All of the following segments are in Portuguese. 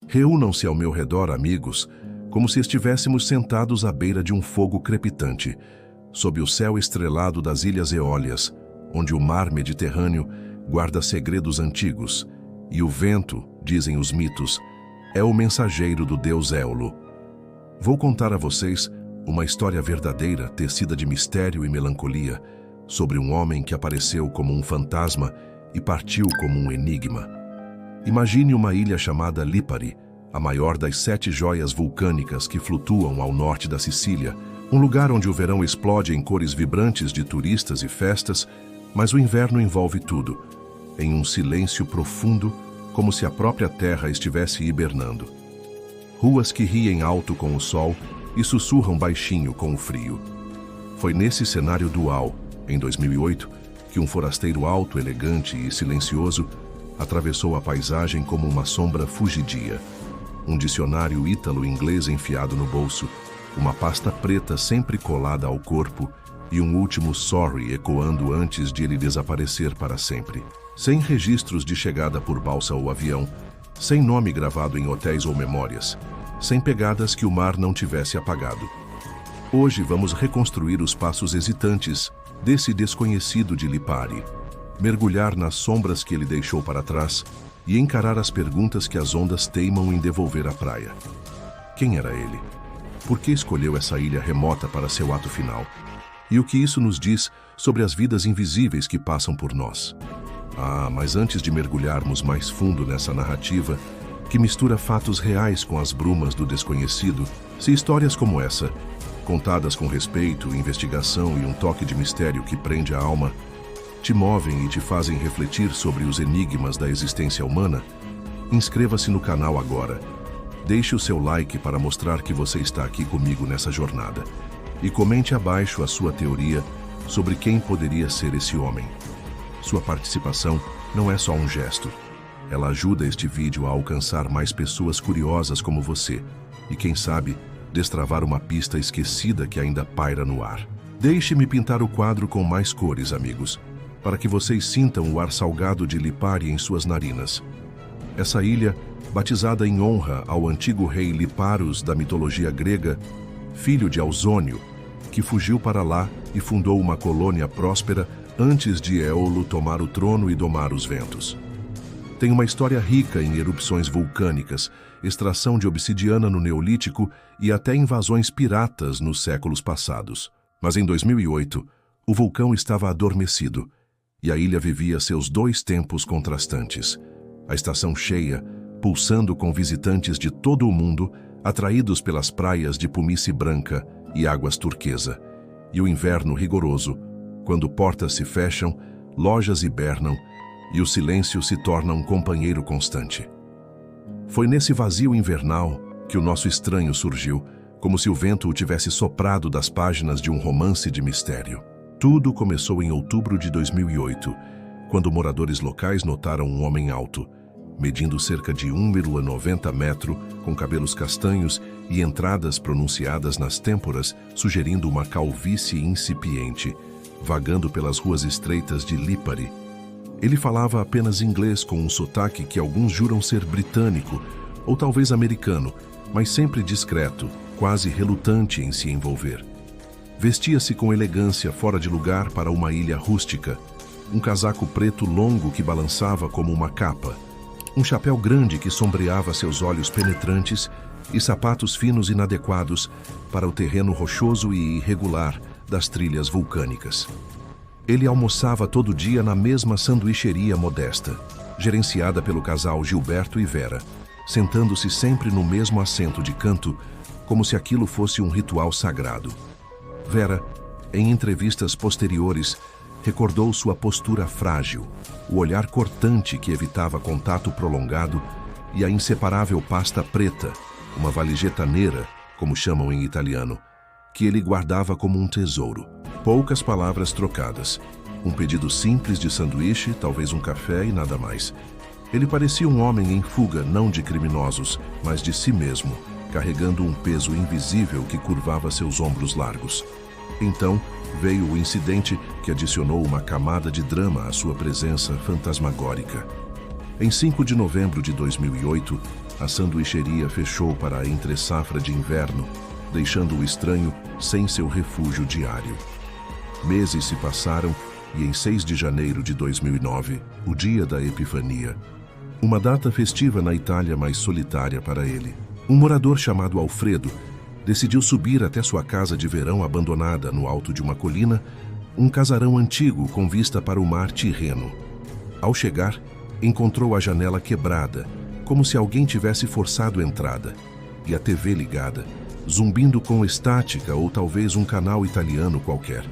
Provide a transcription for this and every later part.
Reúnam-se ao meu redor, amigos, como se estivéssemos sentados à beira de um fogo crepitante, sob o céu estrelado das Ilhas Eólias, onde o mar Mediterrâneo guarda segredos antigos, e o vento, dizem os mitos, é o mensageiro do deus Éolo. Vou contar a vocês uma história verdadeira, tecida de mistério e melancolia, sobre um homem que apareceu como um fantasma e partiu como um enigma. Imagine uma ilha chamada Lipari, a maior das 7 joias vulcânicas que flutuam ao norte da Sicília, um lugar onde o verão explode em cores vibrantes de turistas e festas, mas o inverno envolve tudo, em um silêncio profundo, como se a própria terra estivesse hibernando. Ruas que riem alto com o sol e sussurram baixinho com o frio. Foi nesse cenário dual, em 2008, que um forasteiro alto, elegante e silencioso atravessou a paisagem como uma sombra fugidia. Um dicionário ítalo-inglês enfiado no bolso, uma pasta preta sempre colada ao corpo e um último sorry ecoando antes de ele desaparecer para sempre. Sem registros de chegada por balsa ou avião, sem nome gravado em hotéis ou memórias, sem pegadas que o mar não tivesse apagado. Hoje vamos reconstruir os passos hesitantes desse desconhecido de Lipari, mergulhar nas sombras que ele deixou para trás e encarar as perguntas que as ondas teimam em devolver à praia. Quem era ele? Por que escolheu essa ilha remota para seu ato final? E o que isso nos diz sobre as vidas invisíveis que passam por nós? Mas antes de mergulharmos mais fundo nessa narrativa, que mistura fatos reais com as brumas do desconhecido, se histórias como essa, contadas com respeito, investigação e um toque de mistério que prende a alma, te movem e te fazem refletir sobre os enigmas da existência humana, inscreva-se no canal agora. Deixe o seu like para mostrar que você está aqui comigo nessa jornada. E comente abaixo a sua teoria sobre quem poderia ser esse homem. Sua participação não é só um gesto. Ela ajuda este vídeo a alcançar mais pessoas curiosas como você. E quem sabe, destravar uma pista esquecida que ainda paira no ar. Deixe-me pintar o quadro com mais cores, amigos, para que vocês sintam o ar salgado de Lipari em suas narinas. Essa ilha, batizada em honra ao antigo rei Liparos da mitologia grega, filho de Ausônio, que fugiu para lá e fundou uma colônia próspera antes de Éolo tomar o trono e domar os ventos. Tem uma história rica em erupções vulcânicas, extração de obsidiana no Neolítico e até invasões piratas nos séculos passados. Mas em 2008, o vulcão estava adormecido e a ilha vivia seus 2 tempos contrastantes. A estação cheia, pulsando com visitantes de todo o mundo, atraídos pelas praias de pumice branca e águas turquesa, e o inverno rigoroso, quando portas se fecham, lojas hibernam e o silêncio se torna um companheiro constante. Foi nesse vazio invernal que o nosso estranho surgiu, como se o vento o tivesse soprado das páginas de um romance de mistério. Tudo começou em outubro de 2008, quando moradores locais notaram um homem alto, medindo cerca de 1,90 metros, com cabelos castanhos e entradas pronunciadas nas têmporas, sugerindo uma calvície incipiente, vagando pelas ruas estreitas de Lipari. Ele falava apenas inglês com um sotaque que alguns juram ser britânico, ou talvez americano, mas sempre discreto, quase relutante em se envolver. Vestia-se com elegância fora de lugar para uma ilha rústica, um casaco preto longo que balançava como uma capa, um chapéu grande que sombreava seus olhos penetrantes e sapatos finos inadequados para o terreno rochoso e irregular das trilhas vulcânicas. Ele almoçava todo dia na mesma sanduicheria modesta, gerenciada pelo casal Gilberto e Vera, sentando-se sempre no mesmo assento de canto, como se aquilo fosse um ritual sagrado. Vera, em entrevistas posteriores, recordou sua postura frágil, o olhar cortante que evitava contato prolongado e a inseparável pasta preta, uma valigetta nera, como chamam em italiano, que ele guardava como um tesouro. Poucas palavras trocadas, um pedido simples de sanduíche, talvez um café e nada mais. Ele parecia um homem em fuga, não de criminosos, mas de si mesmo, carregando um peso invisível que curvava seus ombros largos. Então, veio o incidente que adicionou uma camada de drama à sua presença fantasmagórica. Em 5 de novembro de 2008, a sanduicheria fechou para a entre-safra de inverno, deixando o estranho sem seu refúgio diário. Meses se passaram e em 6 de janeiro de 2009, o dia da Epifania, uma data festiva na Itália mais solitária para ele, um morador chamado Alfredo decidiu subir até sua casa de verão abandonada no alto de uma colina, um casarão antigo com vista para o mar Tirreno. Ao chegar, encontrou a janela quebrada, como se alguém tivesse forçado a entrada, e a TV ligada, zumbindo com estática ou talvez um canal italiano qualquer.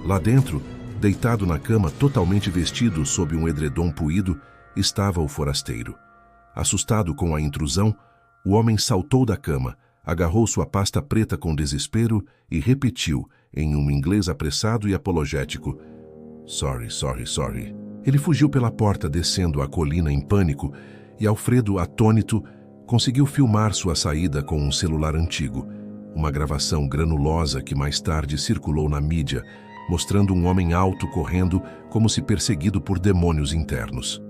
Lá dentro, deitado na cama totalmente vestido sob um edredom puído, estava o forasteiro. Assustado com a intrusão, o homem saltou da cama, agarrou sua pasta preta com desespero e repetiu, em um inglês apressado e apologético, "Sorry, sorry, sorry." Ele fugiu pela porta descendo a colina em pânico e Alfredo, atônito, conseguiu filmar sua saída com um celular antigo, uma gravação granulosa que mais tarde circulou na mídia, mostrando um homem alto correndo como se perseguido por demônios internos.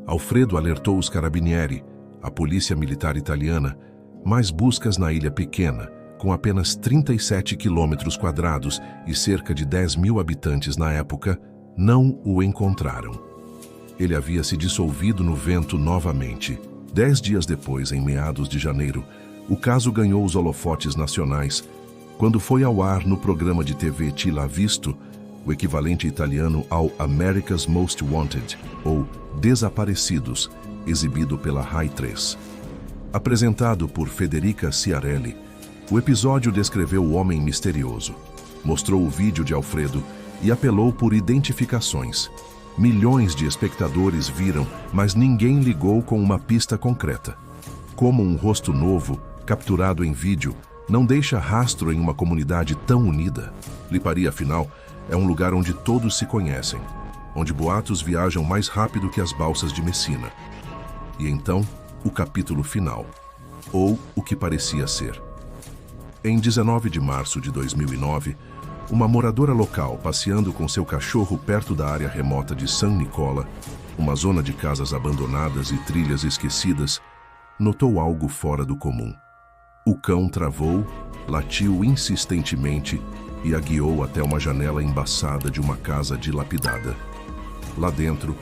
Alfredo alertou os carabinieri, a polícia militar italiana, mais buscas na ilha pequena, com apenas 37 quilômetros quadrados e cerca de 10.000 habitantes na época, não o encontraram. Ele havia se dissolvido no vento novamente. 10 dias depois, em meados de janeiro, o caso ganhou os holofotes nacionais, quando foi ao ar no programa de TV Tila Visto, o equivalente italiano ao America's Most Wanted, ou Desaparecidos, exibido pela Rai 3. Apresentado por Federica Ciarelli, o episódio descreveu o homem misterioso, mostrou o vídeo de Alfredo e apelou por identificações. Milhões de espectadores viram, mas ninguém ligou com uma pista concreta. Como um rosto novo, capturado em vídeo, não deixa rastro em uma comunidade tão unida. Lipari, afinal, é um lugar onde todos se conhecem, onde boatos viajam mais rápido que as balsas de Messina. E então, o capítulo final, ou o que parecia ser. Em 19 de março de 2009, uma moradora local passeando com seu cachorro perto da área remota de San Nicola, uma zona de casas abandonadas e trilhas esquecidas, notou algo fora do comum. O cão travou, latiu insistentemente e a guiou até uma janela embaçada de uma casa dilapidada. Lá dentro,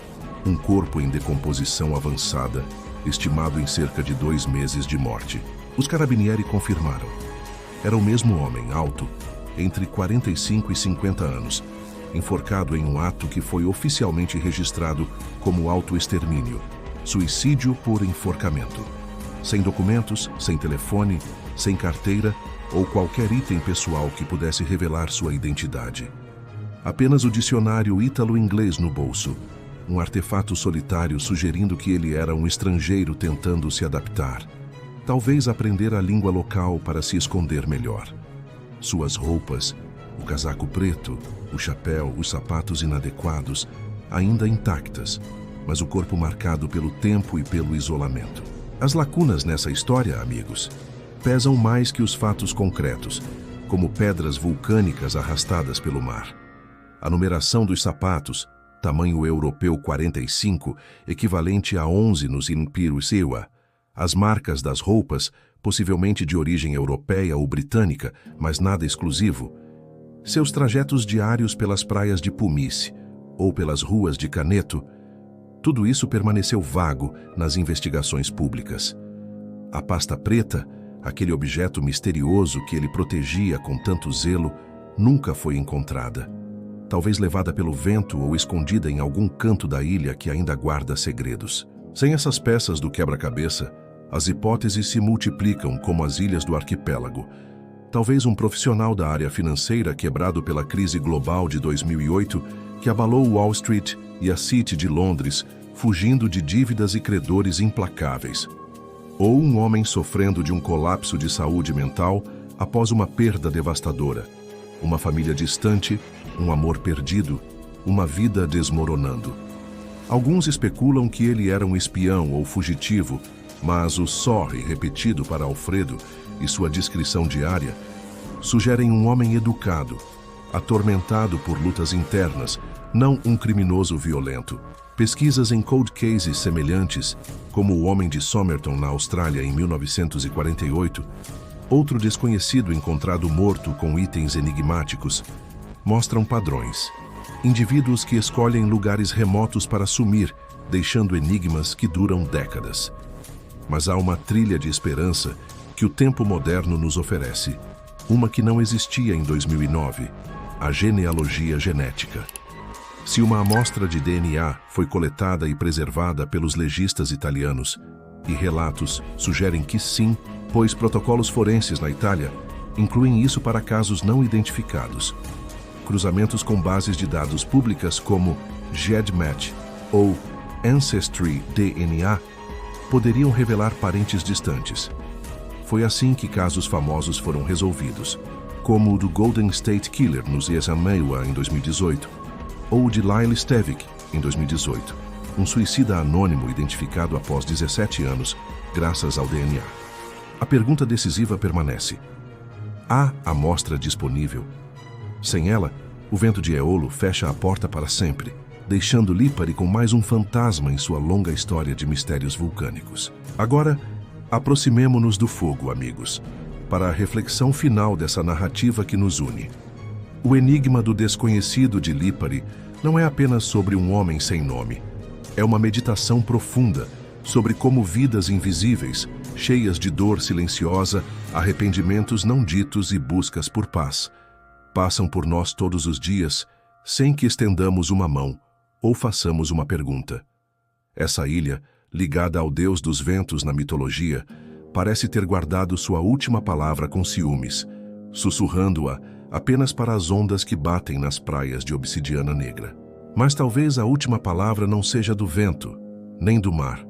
um corpo em decomposição avançada, estimado em cerca de 2 meses de morte. Os carabinieri confirmaram. Era o mesmo homem, alto, entre 45 e 50 anos, enforcado em um ato que foi oficialmente registrado como autoextermínio, suicídio por enforcamento. Sem documentos, sem telefone, sem carteira ou qualquer item pessoal que pudesse revelar sua identidade. Apenas o dicionário ítalo-inglês no bolso, um artefato solitário sugerindo que ele era um estrangeiro tentando se adaptar. Talvez aprender a língua local para se esconder melhor. Suas roupas, o casaco preto, o chapéu, os sapatos inadequados, ainda intactas, mas o corpo marcado pelo tempo e pelo isolamento. As lacunas nessa história, amigos, pesam mais que os fatos concretos, como pedras vulcânicas arrastadas pelo mar. A numeração dos sapatos, tamanho europeu 45, equivalente a 11 nos Império Sewa. As marcas das roupas, possivelmente de origem europeia ou britânica, mas nada exclusivo. Seus trajetos diários pelas praias de Pumice ou pelas ruas de Caneto, tudo isso permaneceu vago nas investigações públicas. A pasta preta, aquele objeto misterioso que ele protegia com tanto zelo, nunca foi encontrada. Talvez levada pelo vento ou escondida em algum canto da ilha que ainda guarda segredos. Sem essas peças do quebra-cabeça, as hipóteses se multiplicam como as ilhas do arquipélago. Talvez um profissional da área financeira quebrado pela crise global de 2008, que abalou Wall Street e a City de Londres, fugindo de dívidas e credores implacáveis. Ou um homem sofrendo de um colapso de saúde mental após uma perda devastadora. Uma família distante, um amor perdido, uma vida desmoronando. Alguns especulam que ele era um espião ou fugitivo, mas o sorry repetido para Alfredo e sua descrição diária sugerem um homem educado, atormentado por lutas internas, não um criminoso violento. Pesquisas em cold cases semelhantes, como o Homem de Somerton na Austrália em 1948, outro desconhecido encontrado morto com itens enigmáticos, mostram padrões. Indivíduos que escolhem lugares remotos para sumir, deixando enigmas que duram décadas. Mas há uma trilha de esperança que o tempo moderno nos oferece, uma que não existia em 2009, a genealogia genética. Se uma amostra de DNA foi coletada e preservada pelos legistas italianos, e relatos sugerem que sim, pois protocolos forenses na Itália incluem isso para casos não identificados. Cruzamentos com bases de dados públicas como GEDmatch ou Ancestry DNA poderiam revelar parentes distantes. Foi assim que casos famosos foram resolvidos, como o do Golden State Killer nos Yesameiwa em 2018, ou o de Lyle Stevick em 2018, um suicida anônimo identificado após 17 anos, graças ao DNA. A pergunta decisiva permanece: há amostra disponível? Sem ela, o vento de Eolo fecha a porta para sempre, deixando Lipari com mais um fantasma em sua longa história de mistérios vulcânicos. Agora, aproximemo-nos do fogo, amigos, para a reflexão final dessa narrativa que nos une. O enigma do desconhecido de Lipari não é apenas sobre um homem sem nome. É uma meditação profunda sobre como vidas invisíveis, cheias de dor silenciosa, arrependimentos não ditos e buscas por paz, passam por nós todos os dias, sem que estendamos uma mão ou façamos uma pergunta. Essa ilha, ligada ao deus dos ventos na mitologia, parece ter guardado sua última palavra com ciúmes, sussurrando-a apenas para as ondas que batem nas praias de obsidiana negra. Mas talvez a última palavra não seja do vento, nem do mar.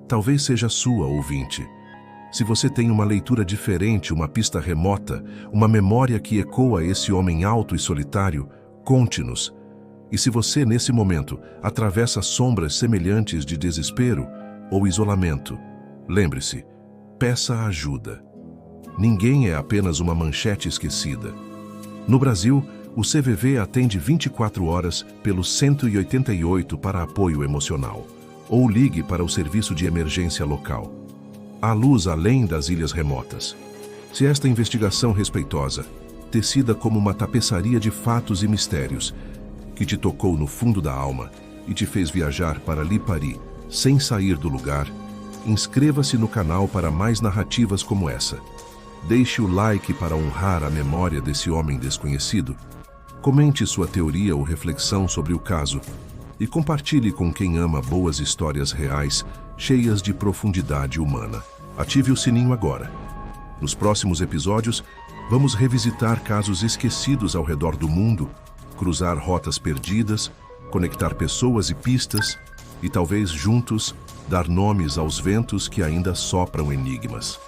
Talvez seja sua, ouvinte. Se você tem uma leitura diferente, uma pista remota, uma memória que ecoa esse homem alto e solitário, conte-nos. E se você, nesse momento, atravessa sombras semelhantes de desespero ou isolamento, lembre-se, peça ajuda. Ninguém é apenas uma manchete esquecida. No Brasil, o CVV atende 24 horas pelo 188 para apoio emocional, ou ligue para o serviço de emergência local. Há luz além das ilhas remotas. Se esta investigação respeitosa, tecida como uma tapeçaria de fatos e mistérios, que te tocou no fundo da alma e te fez viajar para Lipari sem sair do lugar, inscreva-se no canal para mais narrativas como essa. Deixe o like para honrar a memória desse homem desconhecido. Comente sua teoria ou reflexão sobre o caso e compartilhe com quem ama boas histórias reais, cheias de profundidade humana. Ative o sininho agora. Nos próximos episódios, vamos revisitar casos esquecidos ao redor do mundo, cruzar rotas perdidas, conectar pessoas e pistas e talvez juntos dar nomes aos ventos que ainda sopram enigmas.